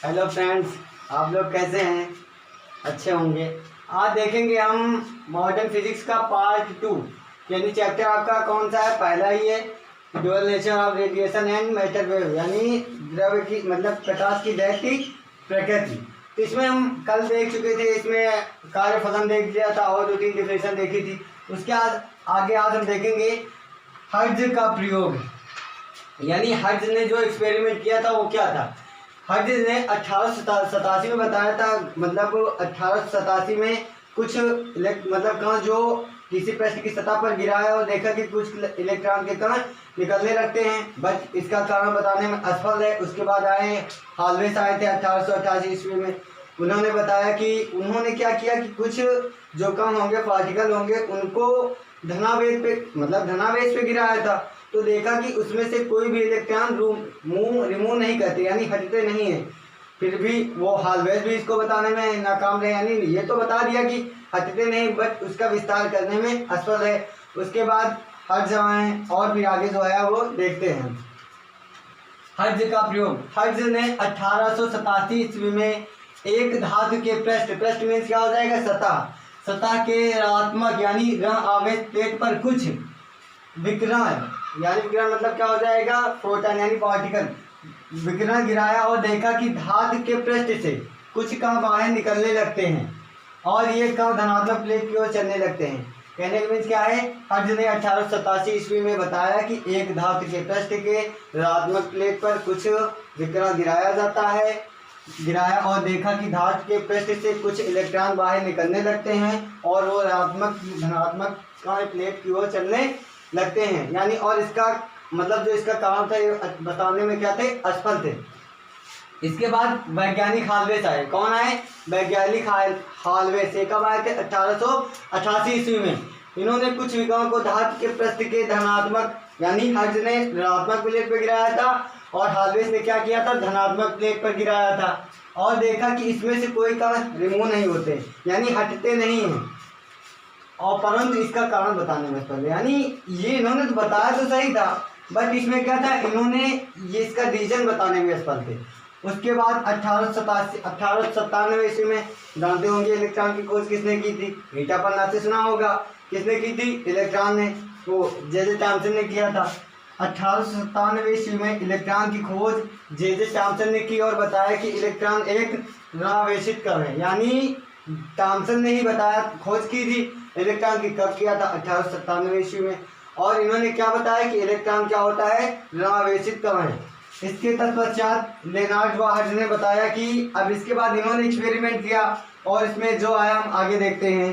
Hello friends, आप लोग कैसे हैं? अच्छे होंगे। आज देखेंगे हम मॉडर्न फिजिक्स का पार्ट 2, यानी चैप्टर आपका कौन सा है? पहला ही है, dual nature of radiation and matter wave, यानी द्रव्य की मतलब प्रकाश की दैहिक प्रकृति। तो इसमें हम कल देख चुके थे, इसमें कार्य फलन देख लिया था और 2-3 डिफिनेशन देखी थी। उसके आगे आज हम देखेंगे हर्ट्ज का प्रयोग, यानी हर्ट्ज ने जो एक्सपेरिमेंट किया था वो क्या था। हर्ट्ज ने 1887 में बताया था, मतलब 1887 में कुछ मतलब कण जो किसी पृष्ठ की सतह पर गिराया और देखा कि कुछ इलेक्ट्रॉन के कण निकलने लगते हैं, बट इसका कारण बताने में असफल है। उसके बाद आए हाल्वेस, आए थे 1888 ईस्वी में। उन्होंने बताया कि उन्होंने क्या किया कि कुछ जो कण होंगे, पार्टिकल होंगे, उनको धनावेश पे गिराया था। तो देखा कि उसमें से कोई भी इलेक्ट्रॉन रिमूव नहीं करते, यानी हटते नहीं है। फिर भी वो हाल्वेस भी इसको बताने में नाकाम रहे, यानी ये तो बता दिया कि हटते नहीं, बट उसका विस्तार करने में असफल है। उसके बाद हर्ट्ज आए और भी आगे जो है वो देखते हैं। हर्ट्ज का प्रयोग, हर्ट्ज ने 1887 ईस्वी में एक धातु के पृष्ठ मीन्स क्या हो जाएगा? सतह के ऋणात्मक यानी ऋण आवेश प्लेट पर कुछ विकिरण, यानी विकिरण मतलब क्या हो जाएगा? फोटॉन यानी पार्टिकल विकिरण गिराया और देखा कि धातु के पृष्ठ से कुछ कण बाहर निकलने लगते हैं और ये कण धनात्मक प्लेट की ओर चलने लगते हैं। कहने का मीन्स क्या है? हर्ट्ज ने 1887 ईस्वी में बताया कि एक धातु के पृष्ठ के ऋणात्मक प्लेट पर कुछ विकिरण गिराया और देखा कि धातु के पृष्ठ से कुछ इलेक्ट्रॉन बाहर निकलने लगते हैं और वो धनात्मक कण प्लेट की ओर चलने लगते हैं, यानी और इसका मतलब जो इसका काम था ये बताने में क्या थे? असफल थे। इसके बाद वैज्ञानिक हाल्वेस आए। कौन आए? वैज्ञानिक हाल्वेस। ये कब आए थे? 1888 ईस्वी में। इन्होंने कुछ विकिरणों को धातु के पृष्ठ के धनात्मक, यानी हर्ट्ज ने ऋणात्मक प्लेट पर गिराया था और हाल्वेस ने क्या किया था? धनात्मक प्लेट पर गिराया था और देखा कि इसमें से कोई कण रिमूव नहीं होते, यानी हटते नहीं हैं, और परंतु इसका कारण बताने में असफल। यानी ये इन्होंने तो बताया तो सही था, बट इसमें क्या था? इन्होंने ये इसका रीजन बताने में असफल थे। उसके बाद 1897 ईस्वी में जानते होंगे इलेक्ट्रॉन की खोज किसने की थी? रीटा पन्ना से सुना होगा। किसने की थी? इलेक्ट्रॉन ने, वो जे थॉमसन ने किया था। 1897 ईस्वी में इलेक्ट्रॉन की खोज जे थॉमसन ने की और बताया कि इलेक्ट्रॉन एक ऋणावेशित कण है, यानी थॉमसन ने ही बताया, खोज की थी इलेक्ट्रॉन की। कब किया था? 1897 ईस्वी में। और इन्होंने क्या बताया कि इलेक्ट्रॉन क्या होता है? ऋणावेशित कण है। इसके तत्पश्चात लेनार्ड व हर्ट्ज ने बताया कि अब इसके बाद इन्होंने एक्सपेरिमेंट किया और इसमें जो आया हम आगे देखते हैं।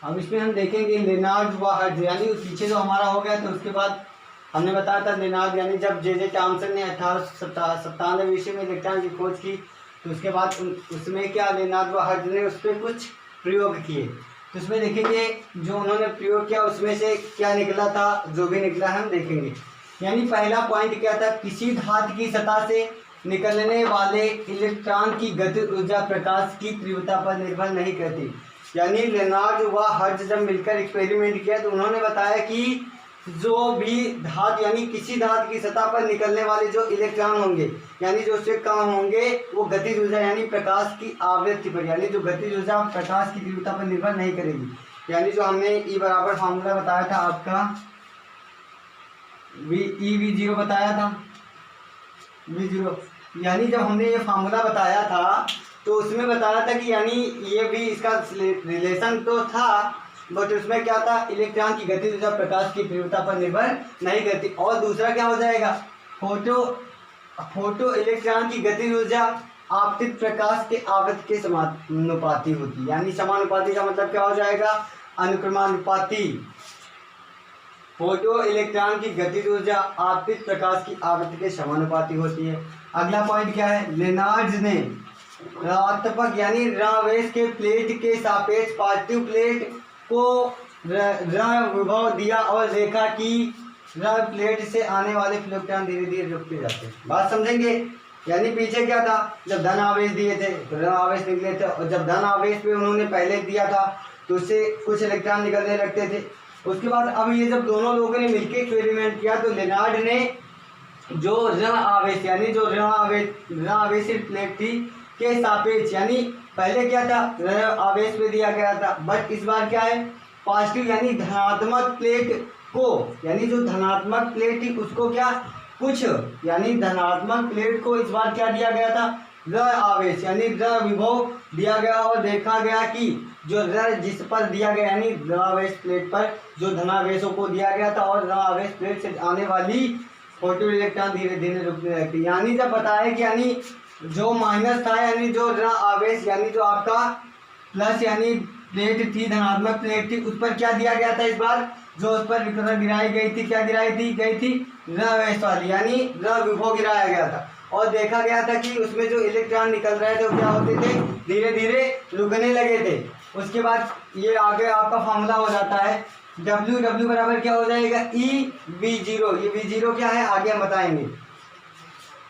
अब इसमें हम देखेंगे लेनार्ड व हर्ट्ज, यानी पीछे जो हमारा हो गया तो उसके बाद हमने बताया था लेनार्ड, यानी जब जे थॉमसन ने 1897 ईस्वी में इलेक्ट्रॉन की खोज की तो उसके बाद उसमें क्या लेनार्ड व हर्ट्ज ने उस पर कुछ प्रयोग किए। तो उसमें देखेंगे जो उन्होंने प्रयोग किया उसमें से क्या निकला था, जो भी निकला है हम देखेंगे। यानी पहला पॉइंट क्या था? किसी धातु की सतह से निकलने वाले इलेक्ट्रॉन की गतिज ऊर्जा प्रकाश की तीव्रता पर निर्भर नहीं करती। यानी लेनार्ड व हर्ट्ज जब मिलकर एक्सपेरिमेंट किया तो उन्होंने बताया कि जो भी धातु, यानी किसी धातु की सतह पर निकलने वाले जो इलेक्ट्रॉन होंगे, यानी जो उससे कम होंगे, वो गतिज ऊर्जा यानी प्रकाश की आवृत्ति पर, यानी जो गतिज ऊर्जा प्रकाश की तीव्रता पर निर्भर नहीं करेगी। यानी जो हमने E बराबर फार्मूला बताया था आपका, V0 बताया था, V0, यानी जब हमने ये फार्मूला बताया था तो उसमें बताया था कि यानी ये भी इसका रिलेशन तो था, बट उसमें क्या था? इलेक्ट्रॉन की गतिज ऊर्जा प्रकाश की तीव्रता पर निर्भर नहीं करती। और दूसरा क्या हो जाएगा? फोटो इलेक्ट्रॉन की गतिज ऊर्जा आपतित प्रकाश के आवृत्ति के समानुपाती होती, यानी समानुपाती का मतलब क्या हो जाएगा? अनुक्रमानुपाती। फोटो इलेक्ट्रॉन की गतिज ऊर्जा आपतित प्रकाश की आवृत्ति के समानुपाती होती है। अगला पॉइंट क्या है? लेनार्ड ने ऋणात्मक यानी ऋणावेश के प्लेट के सापेक्ष पॉजिटिव प्लेट को ऋण विभव दिया और देखा कि ऋण प्लेट से आने वाले इलेक्ट्रॉन धीरे धीरे रुकते जाते हैं। बात समझेंगे? यानी पीछे क्या था? जब धन आवेश दिए थे तो ऋण आवेश निकले थे, और जब धन आवेश पे उन्होंने पहले दिया था तो उससे कुछ इलेक्ट्रॉन निकलने लगते थे, उसके बाद अब ये जब दोनों लोगों ने मिलकर एक्सपेरिमेंट किया तो लेनार्ड ने जो ऋण आवेश यानी जो ऋण आवेशित प्लेट थी के सापेक्ष, यानी पहले क्या था ऋण आवेश पे दिया गया था, बट इस बार क्या है पॉजिटिव यानी धनात्मक प्लेट को, यानी जो धनात्मक प्लेट थी उसको क्या कुछ यानी धनात्मक प्लेट को इस बार क्या दिया गया था ऋण आवेश यानी ऋण विभव दिया गया और देखा गया कि जो ऋण जिस पर दिया गया यानी ऋण आवेश प्लेट पर जो धनावेशों को दिया गया था और ऋण आवेश प्लेट से आने वाली फोटो इलेक्ट्रॉन धीरे धीरे रुकने लगती, यानी जब बताया कि यानी जो माइनस था यानी जो ऋण आवेश यानी जो आपका प्लस यानी प्लेट थी धनात्मक प्लेट थी उस पर क्या दिया गया था इस बार जो उस पर विकिरण गिराई गई थी, क्या गई थी ऋण आवेश वाली यानी ऋण विभव गिराया गया था और देखा गया था कि उसमें जो इलेक्ट्रॉन निकल रहे थे वो क्या होते थे धीरे धीरे रुकने लगे थे। उसके बाद ये आगे आपका फॉर्मूला हो जाता है W बराबर क्या हो जाएगा EV0, ये V0 क्या है आगे हम बताएंगे।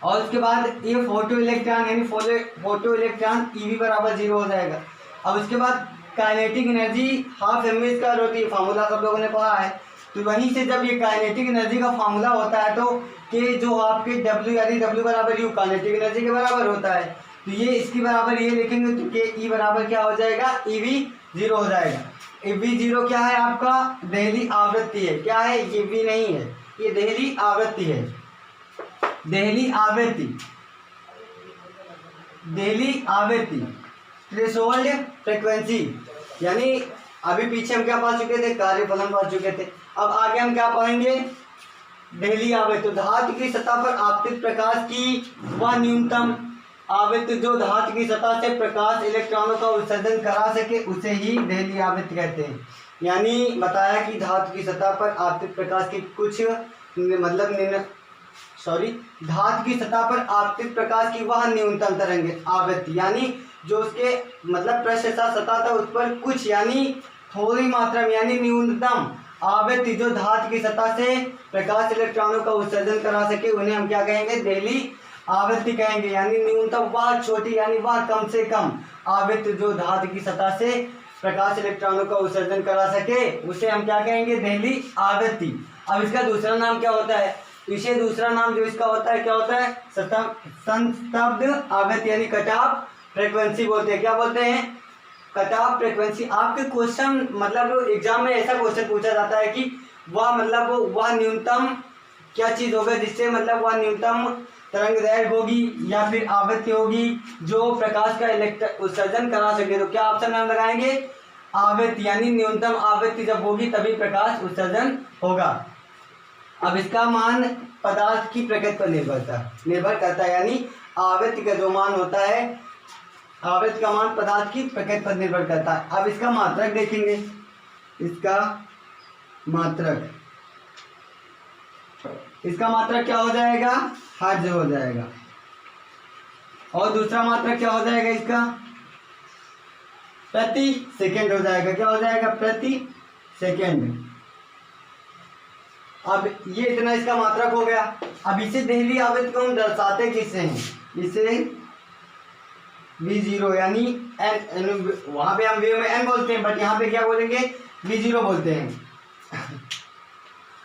और उसके बाद ये फोटो इलेक्ट्रॉन यानी फोटो इलेक्ट्रॉन EV बराबर 0 हो जाएगा। अब उसके बाद kinetic energy half mv square होती है, फार्मूला सब लोगों ने पढ़ा है। तो वहीं से जब ये काइनेटिक एनर्जी का फार्मूला होता है तो के जो आपके W यानी W बराबर U काइनेटिक एनर्जी के बराबर होता है, तो ये इसकी बराबर ये लिखेंगे तो के E बराबर क्या हो जाएगा EV0 हो जाएगा। EV0 क्या है आपका देहली आवृत्ति है, क्या है ये भी नहीं है ये देहली आवृत्ति है, देहली आवृत्ति थ्रेशोल्ड फ्रीक्वेंसी, यानी अभी पीछे हम क्या पढ़ चुके थे कार्यफलन पढ़ चुके थे, अब आगे हम क्या पढ़ेंगे देहली आवृत्ति। धातु की सतह पर आपतित प्रकाश की वह न्यूनतम आवृत्ति जो धातु की सतह से प्रकाश इलेक्ट्रॉनों का उत्सर्जन करा सके उसे ही देहली आवृत्ति कहते हैं। यानी बताया कि धातु की सतह पर आपतित प्रकाश की कुछ धातु की सतह पर आपतित प्रकाश की वह न्यूनतम तरंग आवृत्ति यानी जो उसके पृष्ठ सतह था उस पर कुछ यानी थोड़ी मात्रा में यानी न्यूनतम आवृत्ति जो धातु की सतह से प्रकाश इलेक्ट्रॉनों का उत्सर्जन करा सके उन्हें हम क्या कहेंगे देहली आवृत्ति कहेंगे। यानी न्यूनतम वह छोटी यानी वह कम से कम आवृत्ति जो धातु की सतह से प्रकाश इलेक्ट्रॉनों का उत्सर्जन करा सके उसे हम क्या कहेंगे देहली आवृत्ति। अब इसका दूसरा नाम क्या होता है, इसे दूसरा नाम जो इसका होता है क्या होता है संस्तब्ध आवृत्ति यानी कट ऑफ फ्रीक्वेंसी बोलते हैं। क्या बोलते हैं कट ऑफ फ्रीक्वेंसी। आपके क्वेश्चन एग्जाम में ऐसा क्वेश्चन पूछा जाता है कि वह न्यूनतम क्या चीज होगा जिससे वह न्यूनतम तरंग दैर्घ्य होगी या फिर आवृत्ति होगी जो प्रकाश का उत्सर्जन करा सके, तो क्या ऑप्शन हम लगाएंगे आवृत्ति, यानी न्यूनतम आवृत्ति जब होगी तभी प्रकाश उत्सर्जन होगा। अब इसका मान पदार्थ की प्रकृति पर निर्भर करता है, यानी आवृत्ति का जो मान होता है आवृत्ति का मान पदार्थ की प्रकृति पर निर्भर करता है। अब इसका मात्रक देखेंगे, इसका मात्रक क्या हो जाएगा हर्ट्ज हो जाएगा और दूसरा मात्रक क्या हो जाएगा इसका प्रति सेकंड हो जाएगा। क्या हो जाएगा प्रति सेकंड। अब ये इतना इसका मात्रक हो गया। अब इसे देहली आवृत्ति को हम दर्शाते किससे हैं, इसे V0 यानी n, वहां पे हम वेव में n बोलते हैं बट यहाँ पे क्या बोलेंगे V0 बोलते हैं।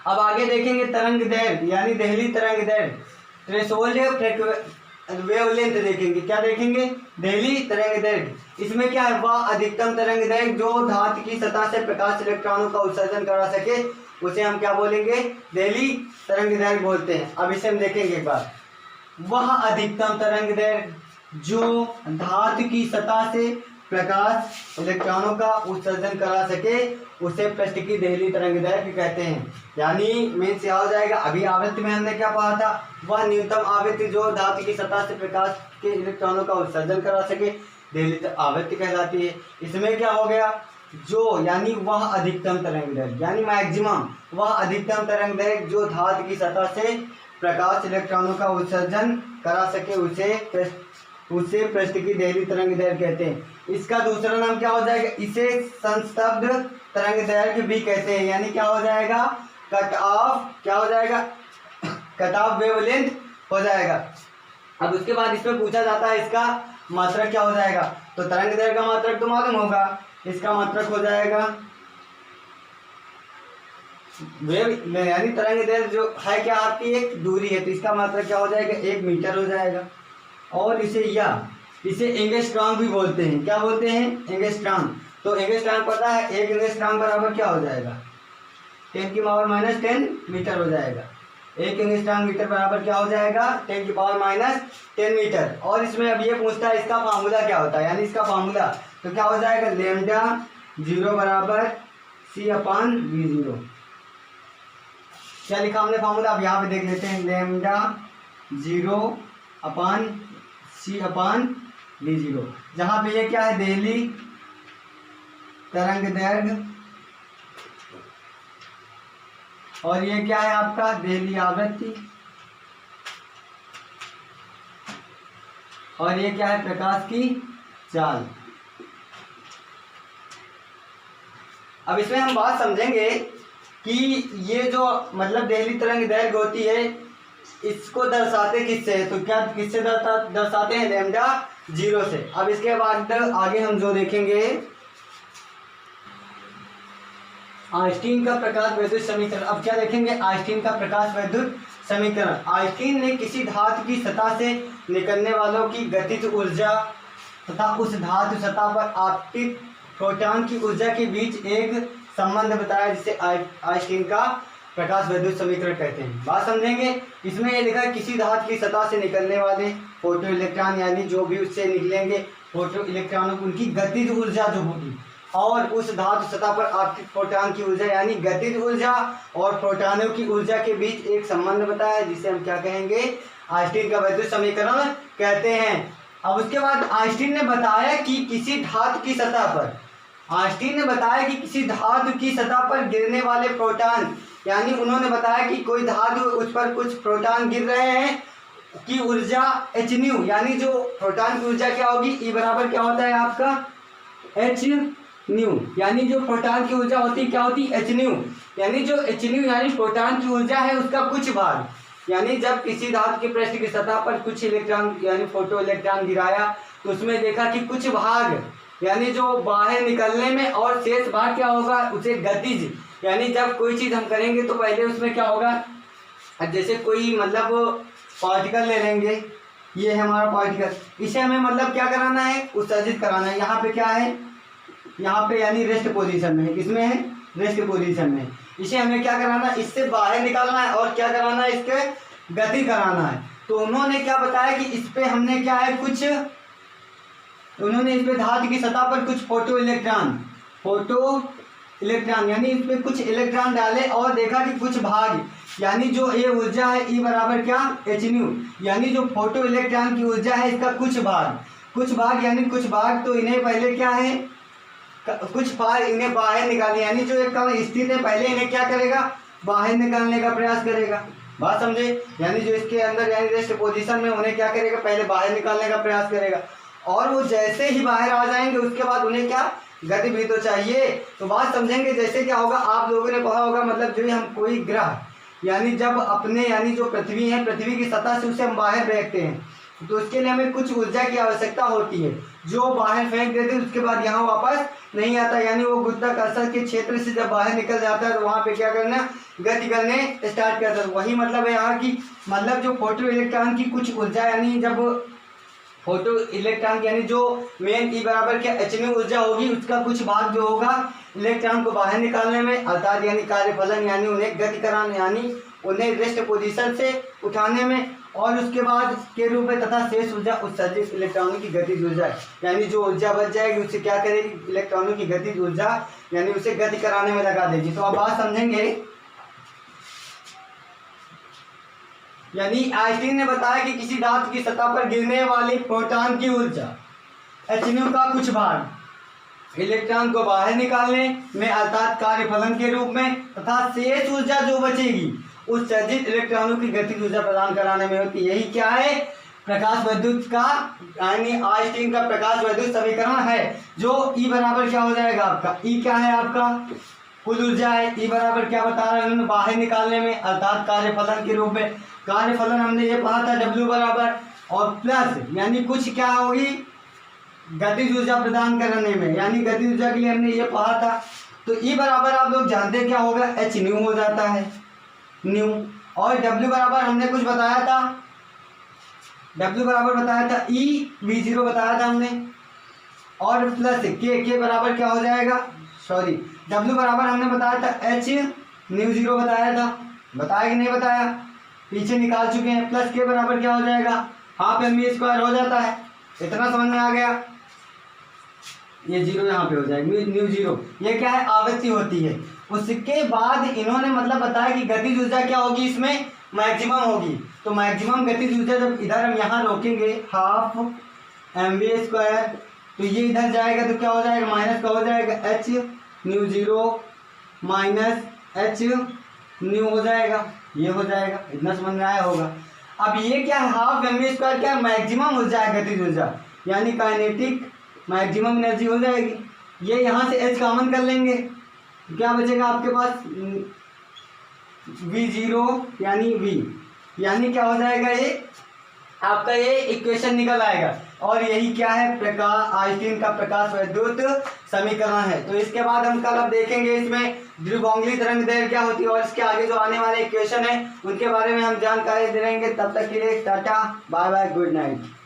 अब आगे देखेंगे तरंग दैर्घ्य यानी देहली तरंग दैर्घ्य थ्रेशोल्ड वेवलेंथ देखेंगे। क्या देखेंगे देहली तरंग दैर्घ्य। इसमें क्या है वह अधिकतम तरंग दैर्घ्य जो धातु की सतह से प्रकाश इलेक्ट्रॉनों का उत्सर्जन करा सके उसे हम क्या बोलेंगे देहली तरंग दैर्घ्य बोलते हैं। अब इसे हम देखेंगे एक बार, वह अधिकतम तरंग दैर्घ्य जो धातु की सतह से प्रकाश इलेक्ट्रॉनों का उत्सर्जन करा सके उसे पृष्ठ की देहली तरंग दैर्घ्य कहते हैं। यानी मीन्स क्या हो जाएगा, अभी आवृत्ति में हमने क्या पढ़ा था, वह न्यूनतम आवृत्ति जो धातु की सतह से प्रकाश के इलेक्ट्रॉनों का उत्सर्जन करा सके देहली आवृत्ति कहलाती है। इसमें क्या हो गया जो यानी वह अधिकतम तरंग दैर्घ्य यानी मैक्सिमम वह अधिकतम तरंग दैर्घ्य जो धातु की सतह से प्रकाश इलेक्ट्रॉनों का उत्सर्जन करा सके उसे पृष्ठ की देहली तरंग दैर्घ्य कहते हैं। इसका दूसरा नाम क्या हो जाएगा, इसे संस्तब्ध तरंग दैर्घ्य भी कहते हैं। यानी क्या हो जाएगा कट ऑफ वेवलेंथ हो जाएगा। अब उसके बाद इसमें पूछा जाता है इसका मात्रक क्या हो जाएगा, तो तरंग दैर्घ्य का मात्रक तो मालूम होगा, इसका मात्रक हो जाएगा वेव यानी तरंग दैर्घ्य जो है क्या आपकी एक दूरी है, तो इसका मतलब क्या हो जाएगा 1 मीटर हो जाएगा। और इसे एंगस्ट्रॉम भी बोलते हैं। क्या बोलते हैं? एंगस्ट्रॉम। तो एंगस्ट्रॉम पता है, 1 एंगस्ट्रॉम बराबर क्या हो जाएगा? 10⁻⁻10 मीटर हो जाएगा। 1 एंगस्ट्रॉम मीटर बराबर क्या हो जाएगा? 10⁻⁻10 मीटर। और इसमें अब ये पूछता है इसका फार्मूला क्या होता है, यानी इसका फार्मूला तो क्या हो जाएगा? लैम्डा 0 बराबर C/V0। क्या लिखा हमने फार्मूला? अब यहाँ पे देख लेते हैं। लैम्डा 0/C/V0, जहाँ पे ये क्या है? देहली तरंग दैर्घ्य, और ये क्या है आपका? देहली आवृत्ति, और ये क्या है? प्रकाश की चाल। अब इसमें हम बात समझेंगे कि ये जो मतलब देहली तरंग दैर्घ्य होती है, इसको दर्शाते किससे है? तो क्या किससे दर्शाते हैं? लैम्डा 0 से। अब इसके बाद आगे हम जो देखेंगे आइंस्टीन का प्रकाश वैद्युत समीकरण। अब क्या देखेंगे? आइंस्टीन का प्रकाश वैद्युत समीकरण। आइंस्टीन ने किसी धातु की सतह से निकलने वालों की गतिज ऊर्जा तथा उस धातु सतह पर आपतित प्रोटॉन की ऊर्जा के बीच एक संबंध बताया, जिसे आइंस्टीन का प्रकाश वैद्युत समीकरण कहते हैं। बात समझेंगे। इसमें ये लिखा है किसी धातु की सतह से निकलने वाले फोटो इलेक्ट्रॉन, यानी जो भी उससे निकलेंगे फोटो इलेक्ट्रॉनों की उनकी गतिज ऊर्जा जो होगी, और उस धातु सतह पर आपतित प्रोटॉन की ऊर्जा यानी गतिज ऊर्जा और प्रोटॉनों की ऊर्जा के बीच एक संबंध बताया, जिसे हम क्या कहेंगे? आइंस्टीन का वैद्युत समीकरण कहते हैं। अब उसके बाद आइंस्टीन ने बताया कि किसी धातु की सतह पर किसी सतह पर गिरने वाले प्रोटॉन, यानी उन्होंने बताया कि कोई धातु उस पर कुछ प्रोटॉन गिर रहे हैं की ऊर्जा hν, यानी जो प्रोटॉन की ऊर्जा क्या होगी? E बराबर क्या होता है आपका? hν। यानी जो प्रोटॉन की ऊर्जा होती है क्या होती है? hν। यानी जो hν यानी प्रोटॉन की ऊर्जा है उसका कुछ भाग, यानी जब किसी धातु के पृष्ठ की सतह पर कुछ इलेक्ट्रॉन यानी फोटो इलेक्ट्रॉन गिराया, तो उसमें देखा कि कुछ भाग यानी जो बाहर निकलने में, और शेष भाग क्या होगा? उसे गतिज, यानी जब कोई चीज़ हम करेंगे तो पहले उसमें क्या होगा? जैसे कोई मतलब पार्टिकल ले लेंगे, ये है हमारा पार्टिकल, इसे हमें मतलब क्या कराना है? उत्सर्जित कराना है। यहाँ पे क्या है? यहाँ पे यानी रेस्ट पोजीशन में है। किसमें है? रेस्ट पोजीशन में। इसे हमें क्या कराना है? इससे बाहर निकालना है, और क्या कराना है? इसके गति कराना है। तो उन्होंने क्या बताया कि इस पे हमने क्या है? उन्होंने इस पे धातु की सतह पर कुछ फोटो इलेक्ट्रॉन यानी इस पे कुछ इलेक्ट्रॉन डाले, और देखा कि कुछ भाग यानी जो ये ऊर्जा है E बराबर क्या? hν, यानी जो फोटो इलेक्ट्रॉन की ऊर्जा है इसका कुछ भाग यानी कुछ भाग, तो इन्हें पहले क्या है? कुछ भाग इन्हें बाहर निकालने, यानी जो एक स्थित है पहले इन्हें क्या करेगा? बाहर निकालने का प्रयास करेगा। बात समझे? यानी जो इसके अंदर यानी रेस्ट पोजीशन में उन्हें क्या करेगा? पहले बाहर निकालने का प्रयास करेगा, और वो जैसे ही बाहर आ जाएंगे उसके बाद उन्हें क्या? गति भी तो चाहिए। तो बात समझेंगे। जैसे क्या होगा? आप लोगों ने पढ़ा होगा, मतलब जो हम कोई ग्रह यानी जब अपने यानी जो पृथ्वी है, पृथ्वी की सतह से उसे हम बाहर फेंकते हैं, तो उसके लिए हमें कुछ ऊर्जा की आवश्यकता होती है, जो बाहर फेंक देते हैं उसके बाद यहाँ वापस नहीं आता, यानी वो गुरुत्वाकर्षण के क्षेत्र से जब बाहर निकल जाता है तो वहाँ पे क्या करना? गति करने स्टार्ट करता है। वही मतलब है यहाँ की, मतलब जो फोटो इलेक्ट्रॉन की कुछ ऊर्जा, यानी जब फोटो इलेक्ट्रॉन यानी जो मेन E बराबर क्या hν ऊर्जा होगी, उसका कुछ भाग जो होगा इलेक्ट्रॉन को बाहर निकालने में, अर्थात यानी कार्यफलन, यानी उन्हें गति कराने, यानी उन्हें रेस्ट पोजीशन से उठाने में, और उसके बाद के रूप में, तथा शेष ऊर्जा उत्सर्जित इलेक्ट्रॉनों की गतिज ऊर्जा, यानी जो ऊर्जा बच जाएगी उससे क्या करेगी? इलेक्ट्रॉनों की गतिज ऊर्जा यानी उसे गति कराने में लगा देगी। तो अब बात समझेंगे। यानी आइंस्टीन ने बताया कि किसी धातु की सतह पर गिरने वाली प्रोटॉन की ऊर्जा hν का कुछ भाग इलेक्ट्रॉन को बाहर निकालने में, अर्थात कार्यफलन के रूप में, तथा शेष ऊर्जा जो बचेगी उत्सर्जित इलेक्ट्रॉनों की गतिज ऊर्जा प्रदान कराने में होती। यही क्या है? प्रकाश वैद्युत का यानी आइंस्टीन का प्रकाश वैद्युत समीकरण है, जो E बराबर क्या हो जाएगा आपका? E क्या है आपका? कुल ऊर्जा है। E बराबर क्या बता रहे हैं उन्होंने? बाहर निकालने में, अर्थात कार्यफलन के रूप में। कार्यफलन हमने ये पढ़ा था W बराबर, और प्लस यानी कुछ क्या होगी? गतिज ऊर्जा प्रदान करने में, यानी गतिज ऊर्जा के लिए हमने ये पढ़ा था। तो ई बराबर आप लोग जानते हैं क्या होगा, एच न्यू हो जाता है, न्यू। और डब्ल्यू बराबर हमने कुछ बताया था, डब्ल्यू बराबर बताया था ई वी जीरो बताया था हमने, और प्लस के बराबर क्या हो जाएगा, सॉरी डब्ल्यू बराबर हमने बताया था एच न्यू जीरो बताया था, बताया कि नहीं बताया, पीछे निकाल चुके हैं। प्लस के बराबर क्या हो जाएगा, हाफ एम वी स्क्वायर हो जाता है। इतना समझ में आ गया, ये जीरो यहाँ पे हो जाएगा, न्यू जीरो। ये क्या है, आवृत्ति होती है। उसके बाद इन्होंने मतलब बताया कि गतिज ऊर्जा क्या होगी, इसमें मैक्सिमम होगी। तो मैक्सिमम गतिज ऊर्जा जब इधर हम यहाँ रोकेंगे हाफ एम वी स्क्वायर, तो ये इधर जाएगा तो क्या हो जाएगा, माइनस का हो जाएगा H mu zero minus H new हो जाएगा, ये हो जाएगा। इतना समझ में आया होगा। अब ये क्या है, हाफ एम वी स्क्वायर क्या है, मैक्सिमम ऊर्जा है, गतिज ऊर्जा यानी काइनेटिक मैक्सिमम एनर्जी हो जाएगी। ये यहाँ से एच कॉमन कर लेंगे, क्या बचेगा आपके पास, वी जीरो यानी वी, यानी क्या हो जाएगा, ये आपका ये इक्वेशन निकल आएगा। और यही क्या है, प्रकाश आइंस्टीन का प्रकाश वैद्युत समीकरण है। तो इसके बाद हम कल अब देखेंगे इसमें द्विगोंगली तरंग दैर्घ्य क्या होती है, और इसके आगे जो आने वाले इक्वेशन है उनके बारे में हम जानकारी दे देंगे। तब तक के लिए tata bye bye, good night.